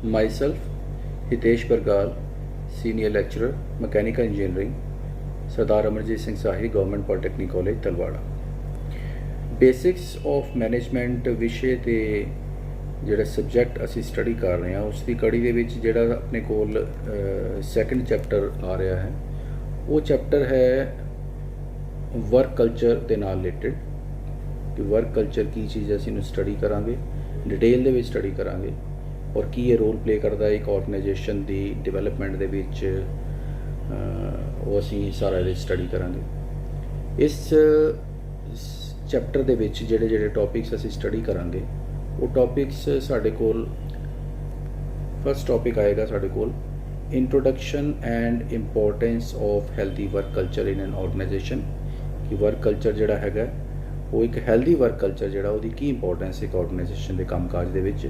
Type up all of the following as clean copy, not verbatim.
Myself, Hitesh Bargal, Senior Lecturer, Mechanical Engineering, Sardar Amarjit Singh Sahi, Government Polytechnic College, Talwada. Basics of Management विषय ते ਜਿਹੜਾ subject ਅਸੀਂ study ਕਰ ਰਹੇ ਹਾਂ ਉਸ ਦੀ ਕੜੀ ਦੇ ਵਿੱਚ ਜਿਹੜਾ ਆਪਣੇ ਕੋਲ ਸੈਕੰਡ ਚੈਪਟਰ ਆ ਰਿਹਾ ਹੈ ਉਹ ਚੈਪਟਰ ਹੈ ਵਰਕ ਕਲਚਰ ਦੇ ਨਾਲ ਰਿਲੇਟਡ ਕਿ ਵਰਕ ਕਲਚਰ ਕੀ ਚੀਜ਼ ਹੈ ਅਸੀਂ ਇਹਨੂੰ ਸਟੱਡੀ ਕਰਾਂਗੇ ਡਿਟੇਲ ਦੇ ਵਿੱਚ ਸਟੱਡੀ ਕਰਾਂਗੇ ਔਰ ਕੀ ਇਹ ਰੋਲ ਪਲੇ ਕਰਦਾ ਹੈ ਇੱਕ ਆਰਗੇਨਾਈਜੇਸ਼ਨ ਦੀ ਡਿਵੈਲਪਮੈਂਟ ਦੇ ਵਿੱਚ ਉਹ ਅਸੀਂ ਸਾਰਾ ਇਹਦੇ ਸਟੱਡੀ ਕਰਾਂਗੇ ਇਸ ਚੈਪਟਰ ਦੇ ਵਿੱਚ ਜਿਹੜੇ ਟੌਪਿਕਸ ਅਸੀਂ ਸਟੱਡੀ ਕਰਾਂਗੇ ਉਹ ਟੌਪਿਕਸ ਸਾਡੇ ਕੋਲ ਫਸਟ ਟੌਪਿਕ ਆਏਗਾ ਸਾਡੇ ਕੋਲ introduction and importance of healthy work culture in N organisation ਕਿ ਵਰਕ ਕਲਚਰ ਜਿਹੜਾ ਹੈਗਾ ਉਹ ਇੱਕ ਹੈਲਦੀ ਵਰਕ ਕਲਚਰ ਜਿਹੜਾ ਉਹਦੀ ਕੀ ਇੰਪੋਰਟੈਂਸ ਇੱਕ ਆਰਗੇਨਾਈਜੇਸ਼ਨ ਦੇ ਕੰਮਕਾਜ ਦੇ ਵਿੱਚ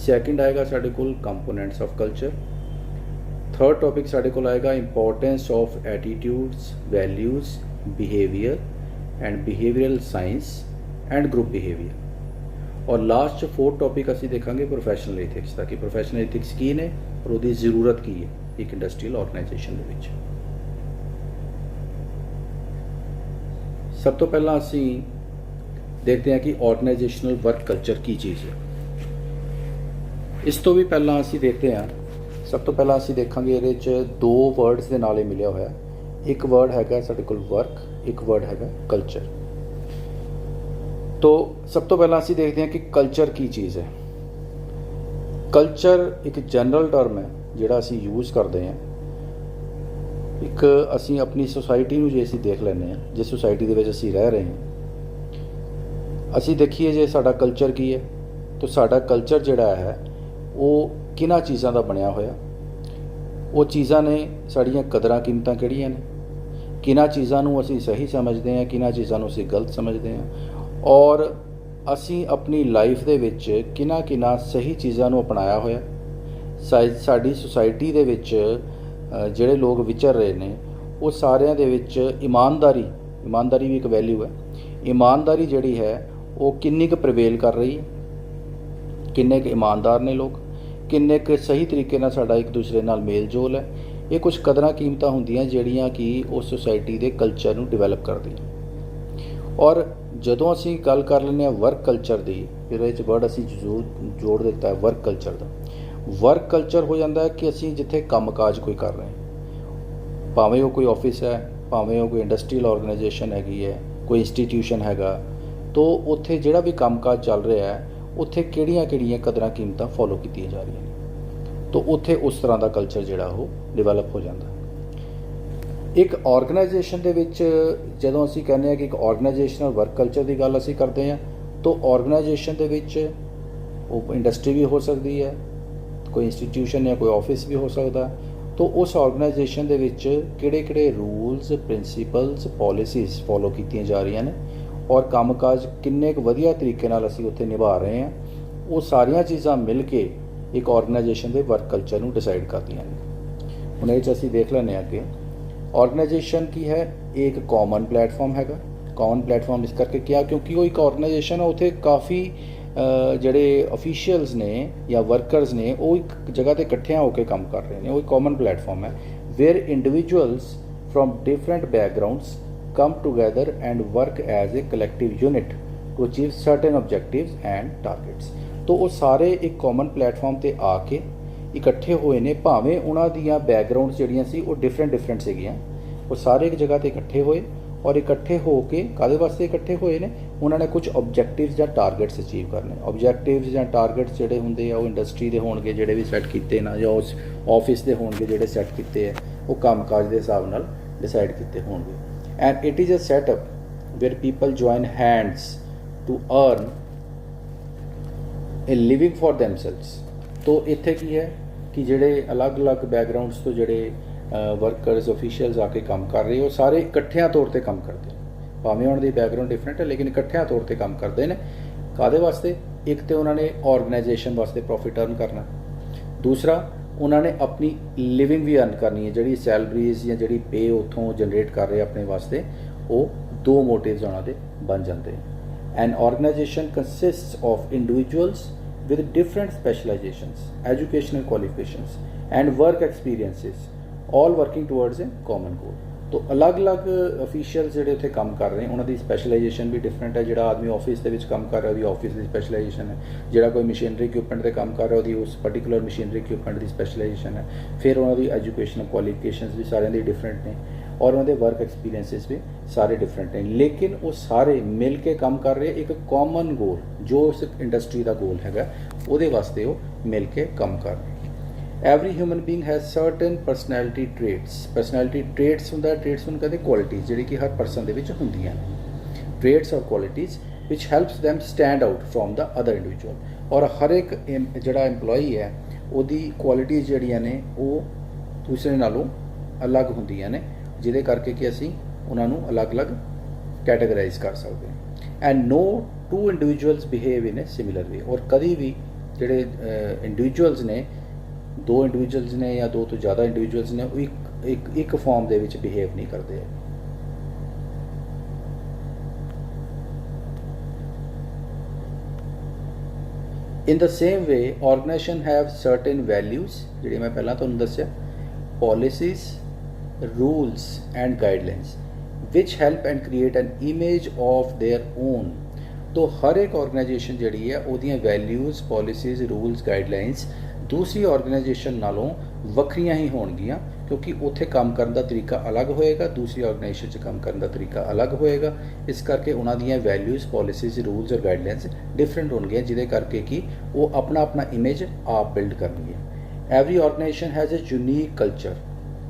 ਸੈਕਿੰਡ ਆਏਗਾ ਸਾਡੇ ਕੋਲ components of culture third topic ਸਾਡੇ ਕੋਲ ਆਏਗਾ importance of attitudes values behaviour and behavioural science and group behaviour और लास्ट फोर्थ टॉपिक असी देखेंगे प्रोफैशनल एथिक्स का कि प्रोफैशनल एथिक्स की ने और उसकी जरूरत की है एक इंडस्ट्रीयल ऑर्गेनाइजेशन के विच। सब तो पहला असी देखते हैं कि ऑर्गेनाइजेशनल वर्क कल्चर की चीज़ है। इस तो भी पहला असी देखते हैं सब तो पहला असी देखेंगे ये दो वर्ड्स के नाल मिलिया होया एक वर्ड हैगा साडे कोल वर्क एक वर्ड हैगा कल्चर। तो सब तो पहला असी देखते हैं कि कल्चर की चीज़ है। कल्चर एक जनरल टर्म है जिहड़ा असी यूज़ करते हैं एक असी अपनी सोसाइटी नूं जे असी देख लैंदे हैं जिस सोसाइटी दे विच असी रह रहे हैं असी देखिए जे साडा कल्चर की है तो साडा कल्चर जिहड़ा है वो किन्हां चीज़ां दा बनिया होया वो चीज़ां ने साड़ियां कदरां कीमतां किहड़ियां ने किन्हां चीज़ां नूं असी सही समझते हैं किन्हां चीज़ां नूं असी गलत समझते हैं और असी अपनी लाइफ दे विच किन्हां किन्हां सही चीज़ां नूं अपनाया होया साडी सोसाइटी दे विच जिहड़े लोग विचर रहे ने वो सारियां दे विच ईमानदारी भी एक वैल्यू है ईमानदारी जिहड़ी है वो किन्नी क प्रिवेल कर रही है किन्ने क ईमानदार ने लोग किन्ने क सही तरीके नाल साडा एक दूसरे नाल मेल जोल है ये कुछ कदरां कीमतां हुंदियां जिहड़ियां कि उस सोसाइटी दे कल्चर नूं डिवेलप करदियां। और ਜਦੋਂ ਅਸੀਂ ਗੱਲ ਕਰ ਲੈਂਦੇ ਹਾਂ ਵਰਕ ਕਲਚਰ ਦੀ ਇਹਦੇ ਵਿੱਚ ਵਰਡ ਅਸੀਂ ਜੋੜ ਦਿੱਤਾ ਹੈ ਵਰਕ ਕਲਚਰ ਦਾ। ਵਰਕ ਕਲਚਰ ਹੋ ਜਾਂਦਾ ਹੈ ਕਿ ਅਸੀਂ ਜਿੱਥੇ ਕੰਮਕਾਜ ਕੋਈ ਕਰ ਰਹੇ ਹਾਂ ਭਾਵੇਂ ਉਹ ਕੋਈ ਆਫਿਸ ਹੈ ਭਾਵੇਂ ਉਹ ਕੋਈ ਇੰਡਸਟਰੀਅਲ ਆਰਗੇਨਾਈਜੇਸ਼ਨ ਹੈਗੀ ਹੈ ਕੋਈ ਇੰਸਟੀਟਿਊਸ਼ਨ ਹੈਗਾ ਤਾਂ ਉੱਥੇ ਜਿਹੜਾ ਵੀ ਕੰਮਕਾਜ ਚੱਲ ਰਿਹਾ ਹੈ ਉੱਥੇ ਕਿਹੜੀਆਂ ਕਦਰਾਂ ਕੀਮਤਾਂ ਫੋਲੋ ਕੀਤੀਆਂ ਜਾ ਰਹੀਆਂ ਨੇ ਤਾਂ ਉੱਥੇ ਉਸ ਤਰ੍ਹਾਂ ਦਾ ਕਲਚਰ ਜਿਹੜਾ ਉਹ ਡਿਵੈਲਪ ਹੋ ਜਾਂਦਾ। एक ऑर्गेनाइजेशन ਦੇ ਵਿੱਚ ਜਦੋਂ ਅਸੀਂ ਕਹਿੰਦੇ ਹਾਂ ਕਿ ਇੱਕ ਆਰਗੇਨਾਈਜੇਸ਼ਨਲ ਵਰਕ ਕਲਚਰ ਦੀ ਗੱਲ ਅਸੀਂ ਕਰਦੇ ਹਾਂ ਤਾਂ ਆਰਗੇਨਾਈਜੇਸ਼ਨ ਦੇ ਵਿੱਚ ਉਹ ਇੰਡਸਟਰੀ ਵੀ ਹੋ ਸਕਦੀ ਹੈ ਕੋਈ ਇੰਸਟੀਟਿਊਸ਼ਨ ਜਾਂ ਕੋਈ ਆਫਿਸ ਵੀ ਹੋ ਸਕਦਾ ਤਾਂ ਉਸ ਆਰਗੇਨਾਈਜੇਸ਼ਨ ਦੇ ਵਿੱਚ ਕਿਹੜੇ ਰੂਲਸ ਪ੍ਰਿੰਸੀਪਲਸ ਪਾਲਿਸੀਜ਼ ਫੋਲੋ ਕੀਤੀਆਂ ਜਾ ਰਹੀਆਂ ਨੇ ਔਰ ਕੰਮਕਾਜ ਕਿੰਨੇ ਕੁ ਵਧੀਆ ਤਰੀਕੇ ਨਾਲ ਅਸੀਂ ਉੱਥੇ ਨਿਭਾ ਰਹੇ ਹਾਂ ਉਹ ਸਾਰੀਆਂ ਚੀਜ਼ਾਂ ਮਿਲ ਕੇ ਇੱਕ ਆਰਗੇਨਾਈਜੇਸ਼ਨ ਦੇ ਵਰਕ ਕਲਚਰ ਨੂੰ ਡਿਸਾਈਡ ਕਰਦੀਆਂ ਨੇ। ਹੁਣ ਇਹ 'ਚ ਅਸੀਂ ਦੇਖ ਲੈਂਦੇ ਹਾਂ ਅੱਗੇ ऑर्गेनाइजेशन की है एक कॉमन प्लेटफॉर्म हैगा कॉमन प्लेटफॉर्म इस करके क्या क्योंकि वो एक ऑर्गेनाइजेशन है उत्थे काफ़ी ਜਿਹੜੇ ऑफिशियल्स ने या वर्कर्स ने वो एक जगह ते इकट्ठे होकर काम कर रहे हैं वो एक कॉमन प्लेटफॉर्म है where individuals from different backgrounds come together and work as a collective unit to achieve certain objectives and targets. तो वो सारे एक कॉमन प्लेटफॉर्म ते आके इकट्ठे हुए ने भावें उन्हां दियां बैकग्राउंड्स जिहड़ियां सी वो डिफरेंट सीगियां वो सारे एक जगह ते इकट्ठे होए और इकट्ठे हो के काहदे वास्ते इकट्ठे होए ने उन्होंने कुछ ऑब्जेक्टिव्स या टारगेट्स अचीव करने। ऑब्जेक्टिव्स या टारगेट्स जिहड़े हुंदे आ वो इंडस्ट्री दे होणगे जिहड़े भी सैट कीते ना या उस ऑफिस दे होणगे जिहड़े सैट कीते है वो कामकाज दे हिसाब नाल डिसाइड कीते होणगे and it is a setup where people join hands to earn a living for themselves. तो इत्थे की है कि ਜਿਹੜੇ ਅਲੱਗ-ਅਲੱਗ ਬੈਕਗਰਾਉਂਡਸ ਤੋਂ ਜਿਹੜੇ ਵਰਕਰਸ ਆਫੀਸ਼ੀਅਲਸ ਆ ਕੇ ਕੰਮ ਕਰ ਰਹੇ ਉਹ ਸਾਰੇ ਇਕੱਠਿਆਂ ਤੌਰ ਤੇ ਕੰਮ ਕਰਦੇ ਨੇ ਭਾਵੇਂ ਉਹਨਾਂ ਦੀ ਬੈਕਗਰਾਉਂਡ ਡਿਫਰੈਂਟ ਹੈ ਲੇਕਿਨ ਇਕੱਠਿਆਂ ਤੌਰ ਤੇ ਕੰਮ ਕਰਦੇ ਨੇ ਕਾਹਦੇ ਵਾਸਤੇ ਇੱਕ ਤੇ ਉਹਨਾਂ ਨੇ ਆਰਗੇਨਾਈਜੇਸ਼ਨ ਵਾਸਤੇ ਪ੍ਰੋਫਿਟ ਅਰਨ ਕਰਨਾ ਦੂਸਰਾ ਉਹਨਾਂ ਨੇ ਆਪਣੀ ਲਿਵਿੰਗ ਵੀ ਅਰਨ ਕਰਨੀ ਹੈ ਜਿਹੜੀ ਸੈਲਰੀਜ਼ ਜਾਂ ਜਿਹੜੀ ਪੇ ਉੱਥੋਂ ਜਨਰੇਟ ਕਰ ਰਹੇ ਆਪਣੇ ਵਾਸਤੇ ਉਹ ਦੋ ਮੋਟਿਵਸ ਉਹਨਾਂ ਦੇ ਬਣ ਜਾਂਦੇ। An organisation consists of individuals with different specializations, educational qualifications and work experiences, all working towards a common goal। तो अलग अलग ऑफिशियल ਜਿਹੜੇ ਉੱਥੇ ਕੰਮ ਕਰ ਰਹੇ ਉਹਨਾਂ ਦੀ ਸਪੈਸ਼ਲਾਈਜੇਸ਼ਨ ਵੀ ਡਿਫਰੈਂਟ ਹੈ। ਜਿਹੜਾ ਆਦਮੀ ਆਫਿਸ ਦੇ ਵਿੱਚ ਕੰਮ ਕਰ ਰਿਹਾ ਉਹਦੀ ਆਫਿਸ ਦੀ ਸਪੈਸ਼ਲਾਈਜੇਸ਼ਨ ਹੈ। ਜਿਹੜਾ ਕੋਈ ਮਸ਼ੀਨਰੀ ਇਕਵਿਪਮੈਂਟ 'ਤੇ ਕੰਮ ਕਰ ਰਿਹਾ ਉਹਦੀ ਉਸ ਪਰਟੀਕੂਲਰ ਮਸ਼ੀਨਰੀ ਇਕਵਿਪਮੈਂਟ ਦੀ ਸਪੈਸ਼ਲਾਈਜੇਸ਼ਨ ਹੈ। ਫਿਰ ਉਹਨਾਂ ਦੀ ਐਜੂਕੇਸ਼ਨਲ ਕੁਆਲੀਫਿਕੇਸ਼ਨਸ ਵੀ ਸਾਰਿਆਂ ਦੀ ਡਿਫਰੈਂਟ ਨੇ ਔਰ ਉਹਨਾਂ ਦੇ ਵਰਕ ਐਕਸਪੀਰੀਐਂਸਿਸ ਵੀ ਸਾਰੇ ਡਿਫਰੈਂਟ ਨੇ, ਲੇਕਿਨ ਉਹ ਸਾਰੇ ਮਿਲ ਕੇ ਕੰਮ ਕਰ ਰਹੇ ਇੱਕ ਕਾਮਨ ਗੋਲ, ਜੋ ਉਸ ਇੰਡਸਟਰੀ ਦਾ ਗੋਲ ਹੈਗਾ ਉਹਦੇ ਵਾਸਤੇ ਉਹ ਮਿਲ ਕੇ ਕੰਮ ਕਰ ਰਹੇ। Every human being has certain personality traits। personality traits ਹੁੰਦਾ, traits ਨੂੰ ਕਹਿੰਦੇ qualities ਜਿਹੜੀ ਕਿ ਹਰ ਪਰਸਨ ਦੇ ਵਿੱਚ ਹੁੰਦੀਆਂ ਨੇ। traits or qualities which helps them stand out from the other individual। ਔਰ ਹਰ ਇੱਕ ਜਿਹੜਾ EMPLOYEE ਹੈ ਉਹਦੀ ਕੁਆਲਿਟੀਜ਼ ਜਿਹੜੀਆਂ ਨੇ ਉਹ ਦੂਸਰੇ ਨਾਲੋਂ ਅਲੱਗ ਹੁੰਦੀਆਂ ਨੇ, ਜਿਹਦੇ ਕਰਕੇ ਕਿ ਅਸੀਂ ਉਹਨਾਂ ਨੂੰ ਅਲੱਗ-ਅਲੱਗ ਕੈਟੇਗਰਾਈਜ਼ ਕਰ ਸਕਦੇ ਹਾਂ। And no two individuals behave in a similar way। ਔਰ ਕਦੀ ਵੀ ਜਿਹੜੇ ਇੰਡੀਵਿਜੂਅਲਸ ਨੇ, ਦੋ ਇੰਡੀਵਿਜੂਅਲਸ ਨੇ ਜਾਂ ਦੋ ਤੋਂ ਜ਼ਿਆਦਾ ਇੰਡੀਵਿਜੂਅਲਸ ਨੇ, ਉਹ ਇੱਕ ਫਾਰਮ ਦੇ ਵਿੱਚ ਬਿਹੇਵ ਨਹੀਂ ਕਰਦੇ। In the same way organisation have certain values, ਜਿਹੜੀ ਮੈਂ ਪਹਿਲਾਂ ਤੁਹਾਨੂੰ ਦੱਸਿਆ, ਪੋਲਿਸੀਜ਼, ਰੂਲਸ ਐਂਡ ਗਾਈਡਲਾਈਨਸ ਵਿਚ help and create an image of their own. तो हर एक ऑर्गेनाइजेशन ਜਿਹੜੀ ਹੈ ਉਹਦੀਆਂ ਵੈਲਿਊਜ਼, ਪੋਲਿਸੀਜ਼, ਰੂਲਸ, ਗਾਈਡਲਾਈਨਸ ਦੂਸਰੀ ਆਰਗੇਨਾਈਜੇਸ਼ਨ ਨਾਲੋਂ ਵੱਖਰੀਆਂ ਹੀ ਹੋਣਗੀਆਂ, ਕਿਉਂਕਿ ਉੱਥੇ ਕੰਮ ਕਰਨ ਦਾ ਤਰੀਕਾ ਅਲੱਗ ਹੋਏਗਾ, ਦੂਸਰੀ ਆਰਗੇਨਾਈਜੇਸ਼ਨ 'ਚ ਕੰਮ ਕਰਨ ਦਾ ਤਰੀਕਾ ਅਲੱਗ ਹੋਏਗਾ। ਇਸ ਕਰਕੇ ਉਹਨਾਂ ਦੀਆਂ ਵੈਲਿਊਜ਼, ਪੋਲਿਸੀਜ਼, ਰੂਲਸ ਔਰ ਗਾਈਡਲਾਈਨਸ ਡਿਫਰੈਂਟ ਹੋਣਗੀਆਂ, ਜਿਹਦੇ ਕਰਕੇ ਕਿ ਉਹ ਆਪਣਾ ਇਮੇਜ ਆਪ ਬਿਲਡ ਕਰਨਗੇ। Every organisation has a unique culture.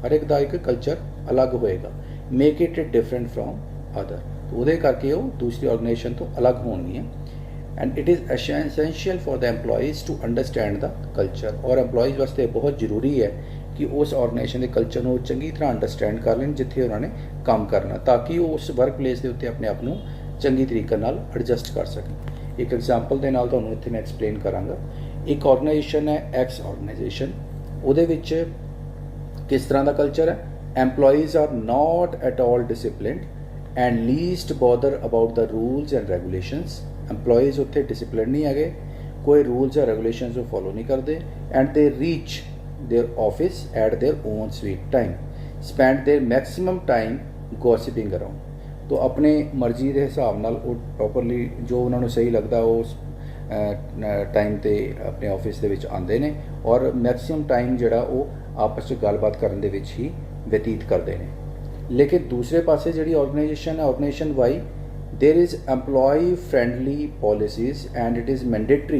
ਹਰ ਇੱਕ ਦਾ ਇੱਕ ਕਲਚਰ ਅਲੱਗ ਹੋਏਗਾ। Make it different from other. ਉਹਦੇ ਕਰਕੇ ਉਹ ਦੂਸਰੀ ਆਰਗੇਨਾਈਜੇਸ਼ਨ ਤੋਂ ਅਲੱਗ ਹੋਣਗੀਆਂ। And it is essential for the employees to understand the culture. और एम्प्लॉयज़ वास्ते बहुत ਜ਼ਰੂਰੀ ਹੈ ਕਿ ਉਸ ਆਰਗੇਨਾਈਜੇਸ਼ਨ ਦੇ ਕਲਚਰ ਨੂੰ ਚੰਗੀ ਤਰ੍ਹਾਂ ਅੰਡਰਸਟੈਂਡ ਕਰ ਲੈਣ ਜਿੱਥੇ ਉਹਨਾਂ ਨੇ ਕੰਮ ਕਰਨਾ, ਤਾਂ ਕਿ ਉਹ ਉਸ ਵਰਕ ਪਲੇਸ ਦੇ ਉੱਤੇ ਆਪਣੇ ਆਪ ਨੂੰ ਚੰਗੀ ਤਰੀਕੇ ਨਾਲ ਐਡਜਸਟ ਕਰ ਸਕਣ। ਇੱਕ ਐਗਜ਼ਾਮਪਲ ਦੇ ਨਾਲ ਤੁਹਾਨੂੰ ਇੱਥੇ ਮੈਂ ਐਕਸਪਲੇਨ ਕਰਾਂਗਾ। ਇੱਕ ਆਰਗੇਨਾਈਜੇਸ਼ਨ ਹੈ ਐਕਸ ਆਰਗੇਨਾਈਜੇਸ਼ਨ, ਉਹਦੇ ਵਿੱਚ ਕਿਸ ਤਰ੍ਹਾਂ ਦਾ ਕਲਚਰ ਹੈ? Employees are not at all disciplined and least bother about the rules and regulations. Employees ਉੱਥੇ ਡਿਸਿਪਲਿਨ ਨਹੀਂ ਹੈਗੇ, ਕੋਈ ਰੂਲਸ ਜਾਂ ਰੈਗੂਲੇਸ਼ਨਸ ਨੂੰ ਫੋਲੋ ਨਹੀਂ ਕਰਦੇ। ਐਂਡ ਦੇ reach their office at their own sweet time, spend their maximum time gossiping around। तो अपने मर्जी के हिसाब नाल ਉਹ ਪ੍ਰੋਪਰਲੀ ਜੋ ਉਹਨਾਂ ਨੂੰ ਸਹੀ ਲੱਗਦਾ ਉਸ ਟਾਈਮ ਤੇ ਆਪਣੇ ਆਫਿਸ ਦੇ ਵਿੱਚ ਆਉਂਦੇ ਨੇ ਔਰ ਮੈਕਸਿਮਮ ਟਾਈਮ ਜਿਹੜਾ ਉਹ ਆਪਸ 'ਚ ਗੱਲਬਾਤ ਕਰਨ ਦੇ ਵਿੱਚ ਹੀ ਬਤੀਤ ਕਰਦੇ ਨੇ। ਲੇਕਿਨ ਦੂਸਰੇ ਪਾਸੇ ਜਿਹੜੀ ਆਰਗੇਨਾਈਜੇਸ਼ਨ ਹੈ, organisation Y, there is employee friendly policies and it is mandatory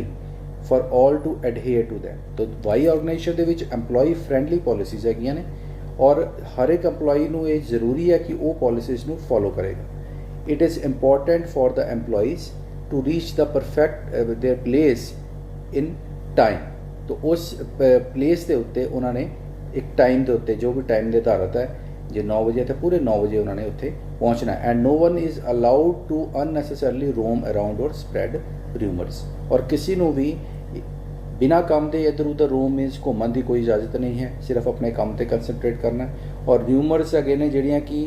for all to adhere to them। तो वाई ऑर्गेनाइजेशन ਦੇ ਵਿੱਚ एम्प्लॉय फ्रेंडली पॉलिसीज़ ਹੈਗੀਆਂ ਨੇ ਔਰ ਹਰ ਇੱਕ एम्प्लॉय ਨੂੰ ਇਹ ਜ਼ਰੂਰੀ ਹੈ ਕਿ ਉਹ ਪੋਲਿਸੀਜ਼ ਨੂੰ ਫੋਲੋ ਕਰੇਗਾ। It is important for the employees to reach the perfect their place in time. तो उस प्लेस ਦੇ ਉੱਤੇ ਉਹਨਾਂ ਨੇ ਇੱਕ ਟਾਈਮ ਦੇ ਉੱਤੇ ਜੋ ਵੀ ਟਾਈਮ ਨਿਰਧਾਰਿਤ ਹੈ, ਜੇ 9 ਵਜੇ ਤਾਂ ਪੂਰੇ 9 ਵਜੇ ਉਹਨਾਂ ਨੇ ਉੱਥੇ ਪਹੁੰਚਣਾ। And no one is allowed to unnecessarily roam around और स्प्रैड रूमर्स। और किसी ਨੂੰ ਵੀ बिना काम के इधर उधर रूम मीनस घूमन की कोई इजाजत नहीं है, सिर्फ अपने काम पर कंसनट्रेट करना। और र्यूमर्स है ने जिहड़ियां कि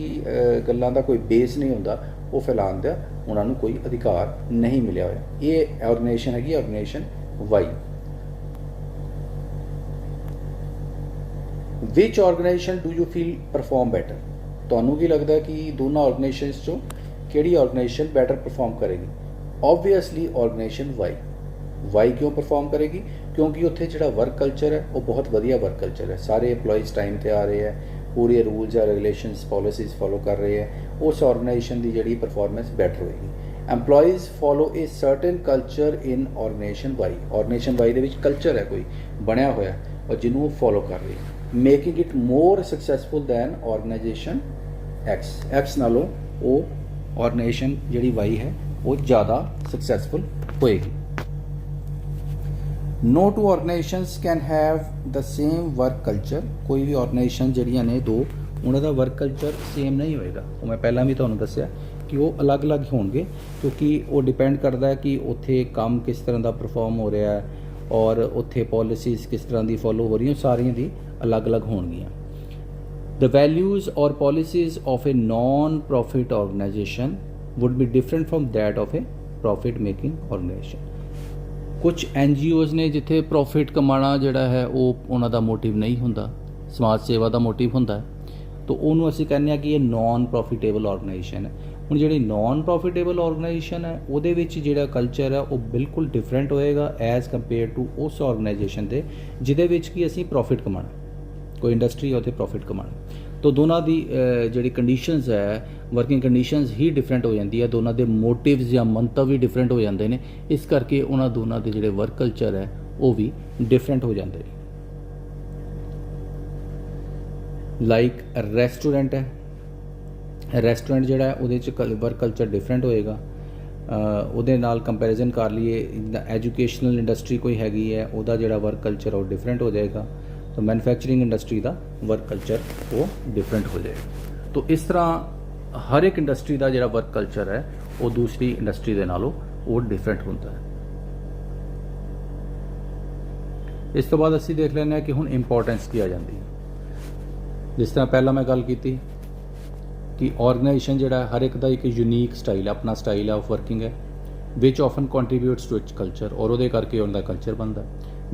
गल्लां दा कोई बेस नहीं होंदा, वो फैलाउण दा उन्होंने कोई अधिकार नहीं मिलिया होया। ये ऑर्गेनाइजेशन हैगी organisation Y. Which organisation do you feel perform better? तुहानूं की लगता है कि दोनों ऑर्गेनाइजेशनस चों किहड़ी ऑर्गेनाइजेशन बैटर परफॉर्म करेगी? Obviously organisation Y. वाई क्यों परफॉर्म करेगी? क्योंकि उत्थे जिहड़ा वर्क कल्चर है वो बहुत वधिया वर्क कल्चर है। सारे एम्प्लॉयज़ टाइम ते आ रहे हैं, पूरे रूल्स या रेगुलेशनस पॉलिसीज़ फॉलो कर रहे हैं, उस ऑर्गेनाइजेशन की जिहड़ी परफॉर्मेंस बैटर होएगी। Employees follow a certain culture in organisation Y. Organisation Y दे विच कल्चर है कोई बनिया होया और जिन्हों फॉलो कर रहे हैं, making it more successful than organisation X. X नालों वो ऑर्गेनाइजेशन जिहड़ी वाई है वो ज़्यादा सक्सैसफुल होएगी। No two organisations can have the same work culture. कोई भी ऑर्गेनाइजेशन ਜਿਹੜੀਆਂ ਨੇ ਦੋ, ਉਹਨਾਂ ਦਾ वर्क कल्चर सेम नहीं होएगा। ਉਹ ਮੈਂ ਪਹਿਲਾਂ ਵੀ ਤੁਹਾਨੂੰ ਦੱਸਿਆ ਕਿ ਉਹ ਅਲੱਗ-ਅਲੱਗ ਹੋਣਗੇ, ਕਿਉਂਕਿ ਉਹ ਡਿਪੈਂਡ ਕਰਦਾ ਹੈ ਕਿ ਉੱਥੇ ਕੰਮ ਕਿਸ ਤਰ੍ਹਾਂ ਦਾ ਪਰਫਾਰਮ ਹੋ ਰਿਹਾ ਹੈ ਔਰ ਉੱਥੇ ਪੋਲਿਸੀਜ਼ ਕਿਸ ਤਰ੍ਹਾਂ ਦੀ ਫੋਲੋ ਹੋ ਰਹੀਆਂ, ਸਾਰੀਆਂ ਦੀ ਅਲੱਗ-ਅਲੱਗ ਹੋਣਗੀਆਂ। द वैल्यूज़ और policies of a non profit organisation would be different from that of a profit making organisation. ਕੁਝ NGOs ਨੇ ਜਿੱਥੇ ਪ੍ਰੋਫਿਟ ਕਮਾਉਣਾ ਜਿਹੜਾ ਹੈ ਉਹ ਉਹਨਾਂ ਦਾ ਮੋਟਿਵ ਨਹੀਂ ਹੁੰਦਾ, ਸਮਾਜ ਸੇਵਾ ਦਾ ਮੋਟਿਵ ਹੁੰਦਾ ਹੈ, ਤਾਂ ਉਹਨੂੰ ਅਸੀਂ ਕਹਿੰਦੇ ਹਾਂ ਕਿ ਇਹ ਨਾਨ ਪ੍ਰੋਫਿਟੇਬਲ ਆਰਗੇਨਾਈਜੇਸ਼ਨ ਹੈ। ਹੁਣ ਜਿਹੜੀ ਨਾਨ ਪ੍ਰੋਫਿਟੇਬਲ ਆਰਗੇਨਾਈਜੇਸ਼ਨ ਹੈ ਉਹਦੇ ਵਿੱਚ ਜਿਹੜਾ ਕਲਚਰ ਹੈ ਉਹ ਬਿਲਕੁਲ ਡਿਫਰੈਂਟ ਹੋਏਗਾ ਐਜ਼ ਕੰਪੇਅਰ ਟੂ ਉਸ ਆਰਗੇਨਾਈਜੇਸ਼ਨ ਦੇ ਜਿਹਦੇ ਵਿੱਚ ਕਿ ਅਸੀਂ ਪ੍ਰੋਫਿਟ ਕਮਾਉਣਾ, ਕੋਈ ਇੰਡਸਟਰੀ ਉੱਥੇ ਪ੍ਰੋਫਿਟ ਕਮਾਉਣਾ। ਤਾਂ ਦੋਨਾਂ ਦੀ ਜਿਹੜੀ ਕੰਡੀਸ਼ਨਸ ਹੈ, ਵਰਕਿੰਗ ਕੰਡੀਸ਼ਨਸ ਹੀ ਡਿਫਰੈਂਟ ਹੋ ਜਾਂਦੀ ਹੈ, ਦੋਨਾਂ ਦੇ ਮੋਟਿਵਸ ਜਾਂ ਮੰਤਵ ਵੀ ਡਿਫਰੈਂਟ ਹੋ ਜਾਂਦੇ ਨੇ। ਇਸ ਕਰਕੇ ਉਹਨਾਂ ਦੋਨਾਂ ਦੇ ਜਿਹੜੇ ਵਰਕ ਕਲਚਰ ਹੈ ਉਹ ਵੀ ਡਿਫਰੈਂਟ ਹੋ ਜਾਂਦੇ ਨੇ। ਲਾਈਕ ਰੈਸਟੋਰੈਂਟ ਹੈ, ਰੈਸਟੋਰੈਂਟ ਜਿਹੜਾ ਹੈ ਉਹਦੇ 'ਚ ਵਰਕ ਕਲਚਰ ਡਿਫਰੈਂਟ ਹੋਏਗਾ। ਉਹਦੇ ਨਾਲ ਕੰਪੈਰੀਜ਼ਨ ਕਰ ਲਈਏ ਐਜੂਕੇਸ਼ਨਲ ਇੰਡਸਟਰੀ ਕੋਈ ਹੈਗੀ ਹੈ, ਉਹਦਾ ਜਿਹੜਾ ਵਰਕ ਕਲਚਰ ਉਹ ਡਿਫਰੈਂਟ ਹੋ ਜਾਏਗਾ। ਤਾਂ ਮੈਨੂਫੈਕਚਰਿੰਗ ਇੰਡਸਟਰੀ ਦਾ ਵਰਕ ਕਲਚਰ ਉਹ ਡਿਫਰੈਂਟ ਹੋ ਜਾਏਗਾ। ਤਾਂ ਇਸ ਤਰ੍ਹਾਂ ਹਰ ਇੱਕ ਇੰਡਸਟਰੀ ਦਾ ਜਿਹੜਾ ਵਰਕ ਕਲਚਰ ਹੈ ਉਹ ਦੂਸਰੀ ਇੰਡਸਟਰੀ ਦੇ ਨਾਲੋਂ ਉਹ ਡਿਫਰੈਂਟ ਹੁੰਦਾ ਹੈ। ਇਸ ਤੋਂ ਬਾਅਦ ਅਸੀਂ ਦੇਖ ਲੈਂਦੇ ਹਾਂ ਕਿ ਹੁਣ ਇੰਪੋਰਟੈਂਸ ਕੀ ਆ ਜਾਂਦੀ ਹੈ। ਜਿਸ ਤਰ੍ਹਾਂ ਪਹਿਲਾਂ ਮੈਂ ਗੱਲ ਕੀਤੀ ਕਿ ਆਰਗੇਨਾਈਜੇਸ਼ਨ ਜਿਹੜਾ ਹਰ ਇੱਕ ਦਾ ਇੱਕ ਯੂਨੀਕ ਸਟਾਈਲ ਹੈ, ਆਪਣਾ ਸਟਾਈਲ ਹੈ ਆਫ ਵਰਕਿੰਗ ਹੈ, ਵਿਚ often contributes to its culture, ਔਰ ਉਹਦੇ ਕਰਕੇ ਉਹਨਾਂ ਦਾ ਕਲਚਰ ਬਣਦਾ।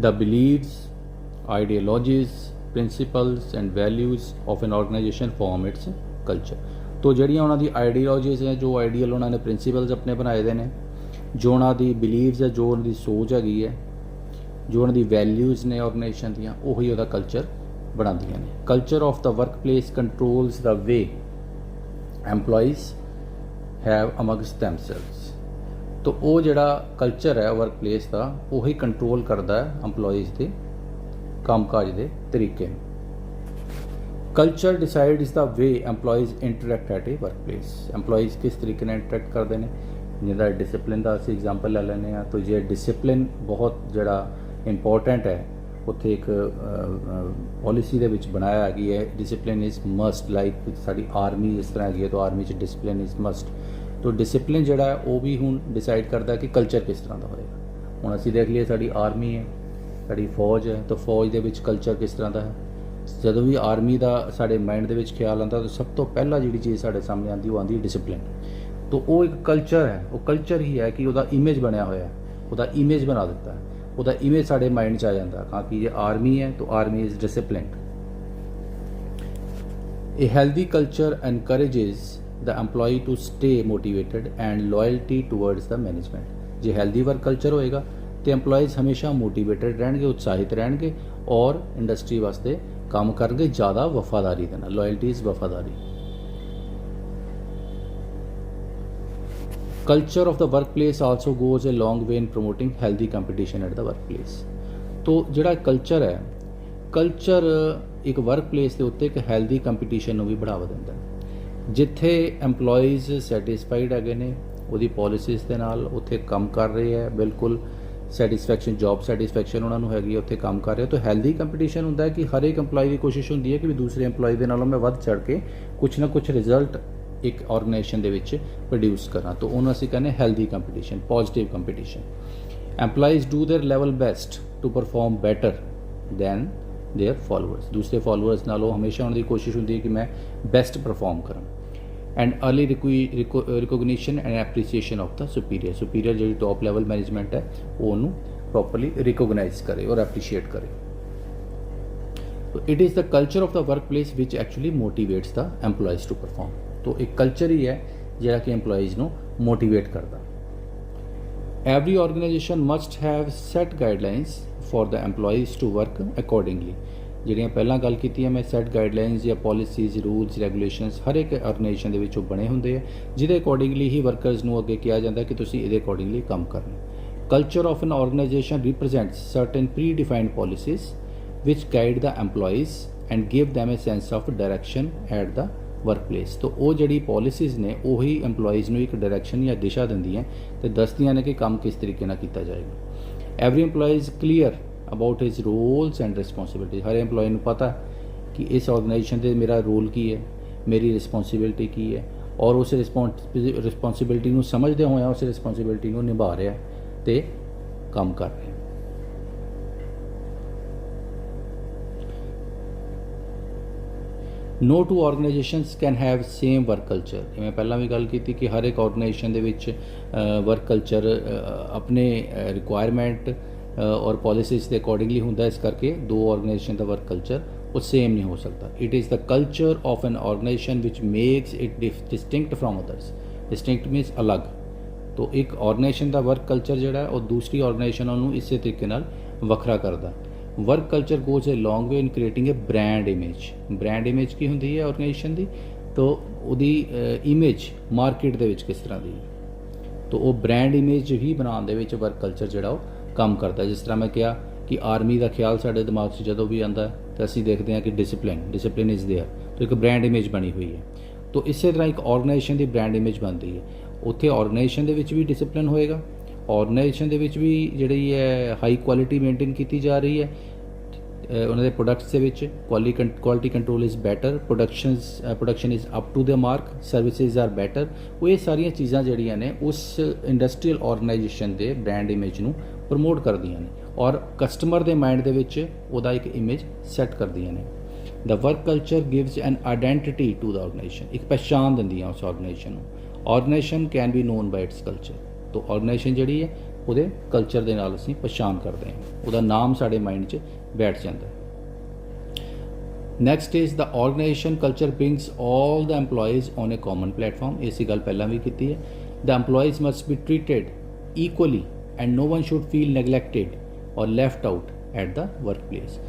The beliefs, ideologies, principles and values of an organisation form its culture. तो ਜਿਹੜੀਆਂ ਉਹਨਾਂ ਦੀ ਆਈਡੀਓਲੋਜੀਜ਼ ਹੈ, ਜੋ ਆਈਡੀਅਲ ਉਹਨਾਂ ਨੇ ਪ੍ਰਿੰਸੀਪਲਸ ਆਪਣੇ ਬਣਾਏ ਦੇ ਨੇ, ਜੋ ਉਹਨਾਂ ਦੀ ਬਿਲੀਵਸ ਹੈ, ਜੋ ਉਹਨਾਂ ਦੀ ਸੋਚ ਹੈਗੀ ਹੈ, ਜੋ ਉਹਨਾਂ ਦੀ ਵੈਲਿਊਜ਼ ਨੇ ਆਰਗੇਨਾਈਜੇਸ਼ਨ ਦੀਆਂ, ਉਹੀ ਉਹਦਾ ਕਲਚਰ ਬਣਾਉਂਦੀਆਂ ਨੇ। Culture of the work place controls the way employees have amongst ਦੈਮਸੈਲਵਸ। ਤਾਂ ਉਹ ਜਿਹੜਾ ਕਲਚਰ ਹੈ ਵਰਕ ਪਲੇਸ ਦਾ, ਉਹੀ ਕੰਟਰੋਲ ਕਰਦਾ ਹੈ ਐਮਪਲੋਈਜ਼ ਦੇ ਕੰਮਕਾਜ ਦੇ ਤਰੀਕੇ ਨੂੰ। Culture ਡਿਸਾਈਡਸ the way employees interact at a work place. Employees ਕਿਸ ਤਰੀਕੇ ਨਾਲ ਇੰਟਰੈਕਟ ਕਰਦੇ ਨੇ, ਜਿਹਦਾ ਡਿਸਿਪਲਿਨ ਦਾ ਅਸੀਂ ਐਗਜ਼ਾਮਪਲ ਲੈ ਲੈਂਦੇ ਹਾਂ। ਤਾਂ ਜੇ ਡਿਸਿਪਲਿਨ ਬਹੁਤ ਜਿਹੜਾ ਇੰਪੋਰਟੈਂਟ ਹੈ, ਉੱਥੇ ਇੱਕ ਪਾਲਿਸੀ ਦੇ ਵਿੱਚ ਬਣਾਇਆ ਹੈਗੀ ਹੈ, ਡਿਸਿਪਲਿਨ ਇਜ਼ ਮਸਟ। ਲਾਈਕ ਸਾਡੀ ਆਰਮੀ ਇਸ ਤਰ੍ਹਾਂ ਹੈਗੀ ਹੈ, ਤਾਂ ਆਰਮੀ 'ਚ ਡਿਸਿਪਲਿਨ ਇਜ਼ ਮਸਟ। ਤਾਂ ਡਿਸਿਪਲਿਨ ਜਿਹੜਾ ਹੈ ਉਹ ਵੀ ਹੁਣ ਡਿਸਾਈਡ ਕਰਦਾ ਕਿ ਕਲਚਰ ਕਿਸ ਤਰ੍ਹਾਂ ਦਾ ਹੋਏਗਾ। ਹੁਣ ਅਸੀਂ ਦੇਖ ਲਈਏ ਸਾਡੀ ਆਰਮੀ ਹੈ, ਸਾਡੀ ਫੌਜ ਹੈ, ਤਾਂ ਫੌਜ ਦੇ ਵਿੱਚ ਕਲਚਰ ਕਿਸ ਤਰ੍ਹਾਂ ਦਾ ਹੈ। ਜਦੋਂ ਵੀ ਆਰਮੀ ਦਾ ਸਾਡੇ ਮਾਈਂਡ ਦੇ ਵਿੱਚ ਖਿਆਲ ਆਉਂਦਾ, ਤਾਂ ਸਭ ਤੋਂ ਪਹਿਲਾਂ ਜਿਹੜੀ ਚੀਜ਼ ਸਾਡੇ ਸਾਹਮਣੇ ਆਉਂਦੀ ਉਹ ਆਉਂਦੀ ਡਿਸਿਪਲਿਨ। ਤਾਂ ਉਹ ਇੱਕ ਕਲਚਰ ਹੈ, ਉਹ ਕਲਚਰ ਹੀ ਹੈ ਕਿ ਉਹਦਾ ਇਮੇਜ ਬਣਿਆ ਹੋਇਆ, ਉਹਦਾ ਇਮੇਜ ਬਣਾ ਦਿੱਤਾ ਹੈ, ਉਹਦਾ ਇਮੇਜ ਸਾਡੇ ਮਾਈਂਡ 'ਚ ਆ ਜਾਂਦਾ ਹਾਂ ਕਿ ਇਹ ਆਰਮੀ ਹੈ, ਤਾਂ army is disciplined. A healthy culture encourages the employee to stay motivated and loyalty towards the management। ਜੇ ਹੈਲਦੀ ਵਰਕ ਕਲਚਰ ਹੋਏਗਾ ਤੇ EMPLOYEES ਹਮੇਸ਼ਾ ਮੋਟੀਵੇਟਡ ਰਹਿਣਗੇ, ਉਤਸ਼ਾਹਿਤ ਰਹਿਣਗੇ ਔਰ ਇੰਡਸਟਰੀ ਵਾਸਤੇ ਕੰਮ ਕਰਨਗੇ ਜ਼ਿਆਦਾ ਵਫਾਦਾਰੀ ਦੇ ਨਾਲ। ਲੋਇਲਟੀ ਇਜ਼ ਵਫਾਦਾਰੀ। Culture of the work place also goes a long way in promoting healthy competition at the work place. ਤੋ ਜਿਹੜਾ ਕਲਚਰ ਹੈ, ਕਲਚਰ ਇੱਕ ਵਰਕ ਪਲੇਸ ਦੇ ਉੱਤੇ ਇੱਕ ਹੈਲਦੀ ਕੰਪੀਟੀਸ਼ਨ ਨੂੰ ਵੀ ਬੜਾਵਾ ਦਿੰਦਾ ਹੈ। ਜਿੱਥੇ EMPLOYEES ਸੈਟਿਸਫਾਈਡ ਹੈਗੇ ਨੇ ਉਹਦੀ ਪੋਲਿਸੀਜ਼ ਦੇ ਨਾਲ, ਉੱਥੇ ਕੰਮ ਕਰ ਰਹੇ ਹੈ, ਬਿਲਕੁਲ ਸੈਟਿਸਫੈਕਸ਼ਨ, ਜੌਬ ਸੈਟਿਸਫੈਕਸ਼ਨ ਉਹਨਾਂ ਨੂੰ ਹੈਗੀ ਹੈ, ਉੱਥੇ ਕੰਮ ਕਰ ਰਹੇ। ਤਾਂ ਹੈਲਦੀ ਕੰਪੀਟੀਸ਼ਨ ਹੁੰਦਾ ਹੈ ਕਿ ਹਰ ਇੱਕ EMPLOYEE ਦੀ ਕੋਸ਼ਿਸ਼ ਹੁੰਦੀ ਹੈ ਕਿ ਵੀ ਦੂਸਰੇ EMPLOYEE ਦੇ ਨਾਲੋਂ ਮੈਂ ਵੱਧ ਚੜ੍ਹ ਕੇ ਕੁਛ ਨਾ ਕੁਛ ਰਿਜ਼ਲਟ ਇੱਕ ਆਰਗੇਨਾਈਜੇਸ਼ਨ ਦੇ ਵਿੱਚ ਪ੍ਰੋਡਿਊਸ ਕਰਾਂ। ਤਾਂ ਉਹਨੂੰ ਅਸੀਂ ਕਹਿੰਦੇ healthy competition, positive competition. EMPLOYEES do their level best to perform better than their followers. ਦੂਸਰੇ ਫੋਲੋਅਰਸ ਨਾਲੋਂ ਹਮੇਸ਼ਾ ਉਹਨਾਂ ਦੀ ਕੋਸ਼ਿਸ਼ ਹੁੰਦੀ ਹੈ ਕਿ ਮੈਂ ਬੈਸਟ ਪਰਫਾਰਮ ਕਰਾਂ। And early recognition and appreciation of the superior ਜਿਹੜੀ ਟੌਪ ਲੈਵਲ ਮੈਨੇਜਮੈਂਟ ਹੈ ਉਹ ਉਹਨੂੰ ਪ੍ਰੋਪਰਲੀ ਰਿਕੋਗਨਾਈਜ਼ ਕਰੇ ਔਰ ਐਪਰੀਸ਼ੀਏਟ ਕਰੇ। तो it is the culture of the work place which actually motivates the employees to perform. तो एक कल्चर ही है जिहड़ा कि एम्प्लॉयज़ नूं मोटिवेट करदा। Every organisation must have set guidelines for the employees to work accordingly. ਜਿਹੜੀਆਂ ਪਹਿਲਾਂ ਗੱਲ ਕੀਤੀ ਹੈ ਮੈਂ, ਸੈਟ ਗਾਈਡਲਾਈਨਸ ਜਾਂ ਪੋਲਿਸੀਜ਼, ਰੂਲਸ, ਰੈਗੂਲੇਸ਼ਨਸ ਹਰ ਇੱਕ ਆਰਗੇਨਾਈਜੇਸ਼ਨ ਦੇ ਵਿੱਚ ਉਹ ਬਣੇ ਹੁੰਦੇ ਆ, ਜਿਹਦੇ ਅਕੋਰਡਿੰਗਲੀ ਹੀ ਵਰਕਰਸ ਨੂੰ ਅੱਗੇ ਕਿਹਾ ਜਾਂਦਾ ਕਿ ਤੁਸੀਂ ਇਹਦੇ ਅਕੋਰਡਿੰਗਲੀ ਕੰਮ ਕਰਨਾ। Culture of an organisation represents certain predefined policies which guide the employees and give them a sense of direction at the workplace। तो वो ਜਿਹੜੀ policies ਨੇ ਉਹੀ EMPLOYEES ਨੂੰ ਇੱਕ direction ਜਾਂ ਦਿਸ਼ਾ ਦਿੰਦੀਆਂ ਤੇ ਦੱਸਦੀਆਂ ਨੇ ਕਿ ਕੰਮ ਕਿਸ ਤਰੀਕੇ ਨਾਲ ਕੀਤਾ ਜਾਏਗਾ। Every employee is clear about his roles and responsibilities। Har EMPLOYEE ਨੂੰ ਪਤਾ ਕਿ ਇਸ ਆਰਗੇਨਾਈਜੇਸ਼ਨ ਦੇ ਮੇਰਾ ਰੋਲ ਕੀ ਹੈ, ਮੇਰੀ ਰਿਸਪੌਂਸਿਬਿਲਿਟੀ ਕੀ ਹੈ, ਔਰ ਉਸ ਰਿਸਪੌਂਸਿਬਿਲਿਟੀ ਨੂੰ ਸਮਝਦੇ ਹੋਇਆ ਉਸ ਰਿਸਪੌਂਸਿਬਿਲਿਟੀ ਨੂੰ ਨਿਭਾ ਰਿਹਾ ਤੇ ਕੰਮ ਕਰ ਰਿਹਾ। No two organisations can have same work culture. जिवें ਪਹਿਲਾਂ ਵੀ ਗੱਲ ਕੀਤੀ ਕਿ ਹਰ ਇੱਕ ਆਰਗੇਨਾਈਜੇਸ਼ਨ ਦੇ ਵਿੱਚ ਵਰਕ ਕਲਚਰ ਆਪਣੇ ਰਿਕੁਆਇਰਮੈਂਟ ਔਰ ਪਾਲਿਸੀਜ਼ ਦੇ ਅਕੋਰਡਿੰਗਲੀ ਹੁੰਦਾ, ਇਸ ਕਰਕੇ ਦੋ ਆਰਗੇਨਾਈਜੇਸ਼ਨ ਦਾ ਵਰਕ ਕਲਚਰ ਉਹ ਸੇਮ ਨਹੀਂ ਹੋ ਸਕਦਾ। It is the culture of an organisation which makes it distinct from others. Distinct means ਅਲੱਗ। तो एक ऑर्गेनाइजेशन का वर्क कल्चर जोड़ा है और दूसरी ऑर्गेनाइजेशन उन्होंने इस तरीके नाल वखरा करता। Work culture goes a long way in creating a brand image. Brand image की होंदी है ऑर्गेनाइजेशन की, तो उहदी इमेज मार्केट दे विच किस तरह दी, तो वो ब्रांड इमेज ही बनाने दे विच वर्क कल्चर जोड़ा वो काम करता है। जिस तरह मैं कहा कि आर्मी का ख्याल साडे दिमाग से जदों भी आंदा तो असीं देखते हैं कि डिसिपलिन इज़ देयर, तो एक ब्रांड इमेज बनी हुई है। तो इस तरह एक ऑर्गेनाइजेशन की ब्रांड इमेज बनती है। उत्थे ऑर्गेनाइजेशन दे विच भी डिसिपलिन होएगा, ऑर्गेनाइजेशन दे विच भी जिहड़ी है हाई क्वालिटी मेनटेन की जा रही है। उन्हां दे प्रोडक्ट्स दे विच quality control is better, production is up to the mark, services are better. वो ये सारियां चीज़ां जिहड़ियां ने उस इंडस्ट्रीयल ऑर्गेनाइजेशन दे ब्रांड इमेज नूं प्रमोट करदियां ने और कस्टमर दे माइंड दे विच उहदा एक इमेज सैट करदियां ने। The work culture gives an identity to the organisation. एक पहचान दिंदियां उस ऑर्गेनाइजेशन नूं। Organisation can be known by its culture. तो ऑर्गेनाइजेशन जिहड़ी है ਉਹਦੇ कल्चर ਦੇ ਨਾਲ ਅਸੀਂ ਪਛਾਣ ਕਰਦੇ ਹਾਂ, ਉਹਦਾ ਨਾਮ ਸਾਡੇ ਮਾਈਂਡ 'ਚ ਬੈਠ ਜਾਂਦਾ ਹੈ। Next is the organisation culture brings all the EMPLOYEES on a common platform. ਇਸੀ ਗੱਲ ਪਹਿਲਾਂ ਵੀ ਕੀਤੀ ਹੈ। The EMPLOYEES must be treated equally and no one should feel neglected or left out at the work place.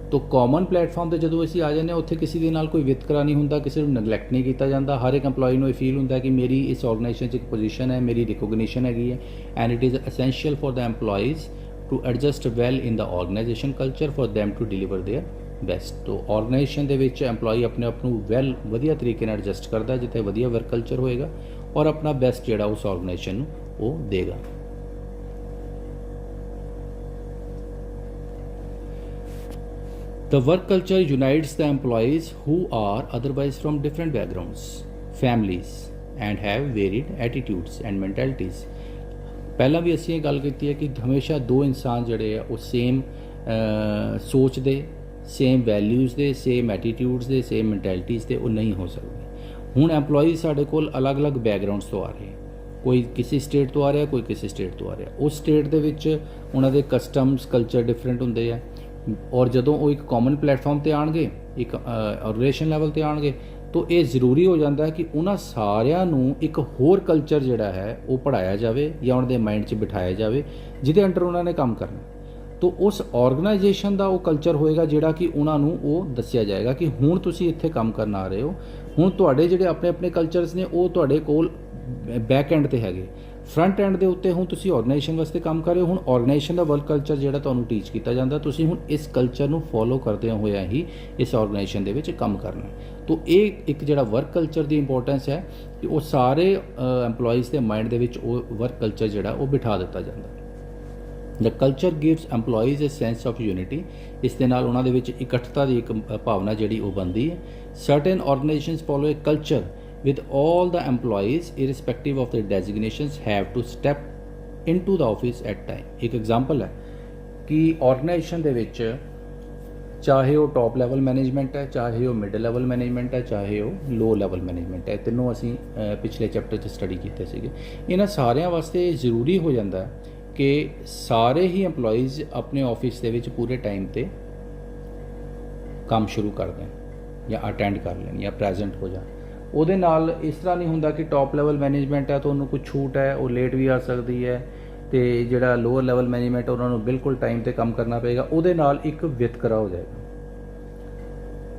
तो common platform पर जो असीं आ जाने उत्थे किसी दे नाल कोई वितकरा नहीं हुंदा, किसी नूं नगलैक्ट नहीं किया जाता। हर एक एम्पलॉय नूं फील हुंदा कि मेरी इस ऑर्गेनाइजेशन च एक पोजीशन है, मेरी रिकोगनीशन हैगी है, and it is essential for the employees to adjust well in the organisation culture for them to deliver their best. तो ऑर्गेनाइजेशन दे विच एम्पलॉय अपने आप नूं वैल वधिया तरीके नाल एडजस्ट करदा जिथे वधिया वर्क कल्चर होएगा और अपना बेस्ट जिहड़ा उस ऑर्गेनाइजेशन नूं वो देगा। The work culture unites the employees who are otherwise from different backgrounds, families, and have varied attitudes and mentalities। ਪਹਿਲਾਂ ਵੀ ਅਸੀਂ ਇਹ ਗੱਲ ਕੀਤੀ ਹੈ ਕਿ ਹਮੇਸ਼ਾ ਦੋ ਇਨਸਾਨ ਜਿਹੜੇ ਆ ਉਹ ਸੇਮ ਸੋਚ ਦੇ, ਸੇਮ ਵੈਲਿਊਜ਼ ਦੇ, ਸੇਮ ਐਟੀਟਿਊਡਸ ਦੇ, ਸੇਮ ਮੈਂਟੈਲਿਟੀਜ਼ ਦੇ ਉਹ ਨਹੀਂ ਹੋ ਸਕਦੇ। ਹੁਣ ਐਮਪਲੋਈ ਸਾਡੇ ਕੋਲ ਅਲੱਗ-ਅਲੱਗ ਬੈਕਗਰਾਉਂਡਸ ਤੋਂ ਆ ਰਹੇ, ਕੋਈ ਕਿਸੇ ਸਟੇਟ ਤੋਂ ਆ ਰਿਹਾ, ਕੋਈ ਕਿਸੇ ਸਟੇਟ ਤੋਂ ਆ ਰਿਹਾ। ਉਸ ਸਟੇਟ ਦੇ ਵਿੱਚ ਉਹਨਾਂ ਦੇ ਕਸਟਮਸ ਕਲਚਰ ਡਿਫਰੈਂਟ ਹੁੰਦੇ ਆ और ਜਦੋਂ ਉਹ ਇੱਕ ਕਾਮਨ ਪਲੇਟਫਾਰਮ ਤੇ ਆਣਗੇ, ਇੱਕ ਆਰਗੇਨਾਈਜੇਸ਼ਨ ਲੈਵਲ ਤੇ ਆਣਗੇ, ਤਾਂ ਇਹ ਜ਼ਰੂਰੀ ਹੋ ਜਾਂਦਾ ਹੈ ਕਿ ਉਹਨਾਂ ਸਾਰਿਆਂ ਨੂੰ ਇੱਕ ਹੋਰ ਕਲਚਰ ਜਿਹੜਾ ਹੈ ਉਹ ਪੜ੍ਹਾਇਆ ਜਾਵੇ ਜਾਂ ਉਹਨਾਂ ਦੇ ਮਾਈਂਡ 'ਚ ਬਿਠਾਇਆ ਜਾਵੇ ਜਿਹਦੇ ਅੰਡਰ ਉਹਨਾਂ ਨੇ ਕੰਮ ਕਰਨਾ। ਤਾਂ ਉਸ ਆਰਗੇਨਾਈਜੇਸ਼ਨ ਦਾ ਉਹ ਕਲਚਰ ਹੋਏਗਾ ਜਿਹੜਾ ਕਿ ਉਹਨਾਂ ਨੂੰ ਉਹ ਦੱਸਿਆ ਜਾਏਗਾ ਕਿ ਹੁਣ ਤੁਸੀਂ ਇੱਥੇ ਕੰਮ ਕਰਨ ਆ ਰਹੇ ਹੋ, ਹੁਣ ਤੁਹਾਡੇ ਜਿਹੜੇ ਆਪਣੇ ਆਪਣੇ ਕਲਚਰਸ ਨੇ ਉਹ ਤੁਹਾਡੇ ਕੋਲ ਬੈਕ ਐਂਡ ਤੇ ਹੈਗੇ। फ्रंट एंड के उत्ते हूँ तुसी ऑर्गेनाइजेशन वास्ते काम कर रहे हो, हूँ ऑर्गेनाइजेशन का वर्क कल्चर जिहड़ा तुहानूं टीच किया जाता, तुसी हूँ इस कल्चर नूं फॉलो करते हुए ही इस ऑर्गेनाइजेशन दे विच काम करना। तो ये एक जिहड़ा वर्क कल्चर की इंपोर्टेंस है कि वो सारे एम्पलॉइज़ के माइंड दे विच वो वर्क कल्चर जिहड़ा वो बिठा दिता जाता। The culture gives employees a sense of unity. इस दे नाल उहनां दे विच इकट्ठता की एक भावना जिहड़ी वो बनती है। Certain organisations follow a culture with all the employees irrespective of their designations have to step into the office at time। एक एग्जाम्पल है कि ऑर्गेनाइजेशन दे विच चाहे वो टॉप लैवल मैनेजमेंट है, चाहे वो मिड लैवल मैनेजमेंट है, चाहे वो लो लैवल मैनेजमेंट है, तीनों असी पिछले चैप्टर च स्टडी किए सीगे। इन्हां सारियां वास्ते ज़रूरी हो जाता है कि सारे ही एम्पलॉइज़ अपने ऑफिस दे विच पूरे टाइम ते काम शुरू कर दें या अटेंड कर लें या प्रेजेंट हो जाए। ਉਹਦੇ ਨਾਲ ਇਸ ਤਰ੍ਹਾਂ ਨਹੀਂ ਹੁੰਦਾ ਕਿ ਟੌਪ ਲੈਵਲ ਮੈਨੇਜਮੈਂਟ ਹੈ ਤਾਂ ਉਹਨੂੰ ਕੋਈ ਛੂਟ ਹੈ, ਉਹ ਲੇਟ ਵੀ ਆ ਸਕਦੀ ਹੈ, ਤੇ ਜਿਹੜਾ ਲੋਅਰ ਲੈਵਲ ਮੈਨੇਜਮੈਂਟ ਉਹਨਾਂ ਨੂੰ ਬਿਲਕੁਲ ਟਾਈਮ ਤੇ ਕੰਮ ਕਰਨਾ ਪਏਗਾ। ਉਹਦੇ ਨਾਲ ਇੱਕ ਵਿਤਕਰਾ ਹੋ ਜਾਏਗਾ।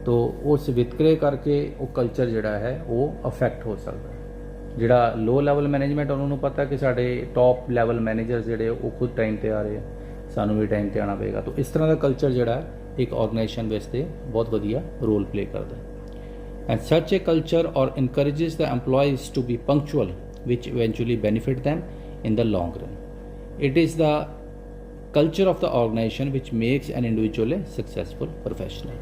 तो उस वितकरे करके वो कल्चर जिहड़ा है वो अफैक्ट हो सकता है। जिहड़ा लो लैवल मैनेजमेंट उन्होंने पता कि साढ़े टॉप लैवल मैनेजर जिहड़े वो खुद टाइम ते आ रहे हैं, सानू भी टाइम ते आना पेगा। तो इस तरह का कल्चर जिहड़ा है एक ऑर्गेनाइजेशन वास्ते बहुत वधिया रोल प्ले करता है। And such a culture or encourages the employees to be punctual, which eventually benefit them in the long run. It is the culture of the organization which makes an individual a successful professional.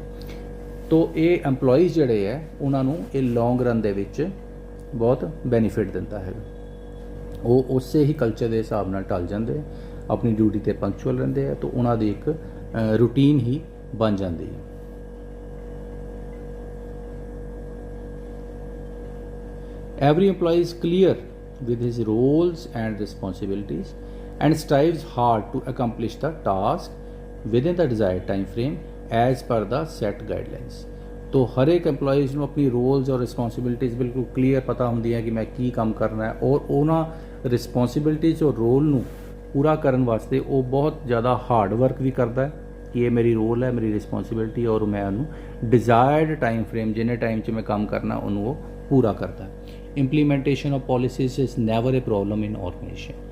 तो ये एम्पलॉइज़ जिहड़े है उन्होंने ये long run दे विच बहुत benefit दिंदा है। वो उससे ही कल्चर के हिसाब नाल ढल जाते, अपनी ड्यूटी ते पंक्चुअल रहिंदे है, तो उन्हां दी एक रूटीन ही बन जाती है। Every employee is clear with his roles and responsibilities and strives hard to accomplish the task within the desired time frame as per the set guidelines. तो हर एक एम्ਪਲੋਈਜ਼ ਨੂੰ ਆਪਣੀ ਰੋਲਸ ਔਰ ਰਿਸਪੌਂਸਿਬਿਲਟੀਜ਼ ਬਿਲਕੁਲ ਕਲੀਅਰ ਪਤਾ ਹੁੰਦੀਆਂ ਕਿ ਮੈਂ ਕੀ ਕੰਮ ਕਰਨਾ ਹੈ ਔਰ ਉਹਨਾਂ ਰਿਸਪੌਂਸਿਬਿਲਟੀਜ਼ ਔਰ ਰੋਲ ਨੂੰ ਪੂਰਾ ਕਰਨ ਵਾਸਤੇ ਉਹ ਬਹੁਤ ਜ਼ਿਆਦਾ ਹਾਰਡ ਵਰਕ ਵੀ ਕਰਦਾ ਹੈ ਕਿ ਇਹ ਮੇਰੀ ਰੋਲ ਹੈ, ਮੇਰੀ ਰਿਸਪੌਂਸਿਬਿਲਟੀ ਔਰ ਮੈਂ ਉਹਨੂੰ ਡਿਜ਼ਾਇਰਡ ਟਾਈਮ ਫਰੇਮ ਜਿੰਨੇ ਟਾਈਮ 'ਚ ਮੈਂ ਕੰਮ ਕਰਨਾ ਉਹਨੂੰ ਉਹ ਪੂਰਾ ਕਰਦਾ ਹੈ। Implementation of policies is never a problem in organisation.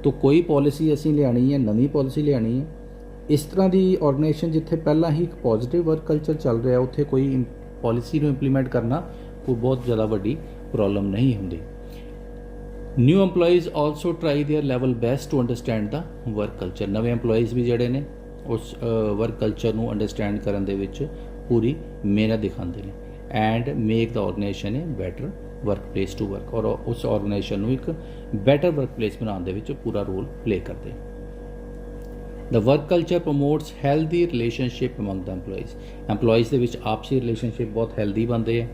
तो कोई पॉलिसी असी लियानी है, नवी पॉलिसी लियानी है, इस तरह की ऑर्गेनाइजेशन जिथे पहला ही एक पॉजिटिव वर्क कल्चर चल रहा है उत्थे कोई पॉलिसी को इंप्लीमेंट करना कोई बहुत ज़्यादा वड्डी प्रॉब्लम नहीं होंदी। New employees also try their level best to understand the work culture. नवे एम्पलॉइज़ भी जिहड़े ने उस वर्क कल्चर नूं अंडरस्टैंड करन दे विच पूरी मेहनत दिखाते हैं and make the organisation a better work place to work और उस ऑर्गेनाइजेशन ਨੂੰ ਇੱਕ ਬੈਟਰ ਵਰਕ ਪਲੇਸ ਬਣਾਉਣ ਦੇ ਵਿੱਚ ਪੂਰਾ ਰੋਲ ਪਲੇ ਕਰਦੇ हैं। The work culture promotes healthy relationship among the employees। employees ਦੇ ਵਿੱਚ ਆਪਸੀ ਰਿਲੇਸ਼ਨਸ਼ਿਪ ਬਹੁਤ ਹੈਲਦੀ ਬਣਦੇ ਹੈ।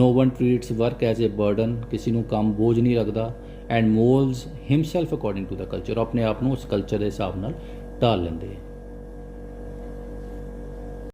No one treats work as a burden, ਕਿਸੇ ਨੂੰ ਕੰਮ ਬੋਝ ਨਹੀਂ ਲੱਗਦਾ and molds himself according to the culture, ਆਪਣੇ ਆਪ ਨੂੰ ਉਸ ਕਲਚਰ ਦੇ ਹਿਸਾਬ ਨਾਲ ਢਾਲ ਲੈਂਦੇ ਹੈ।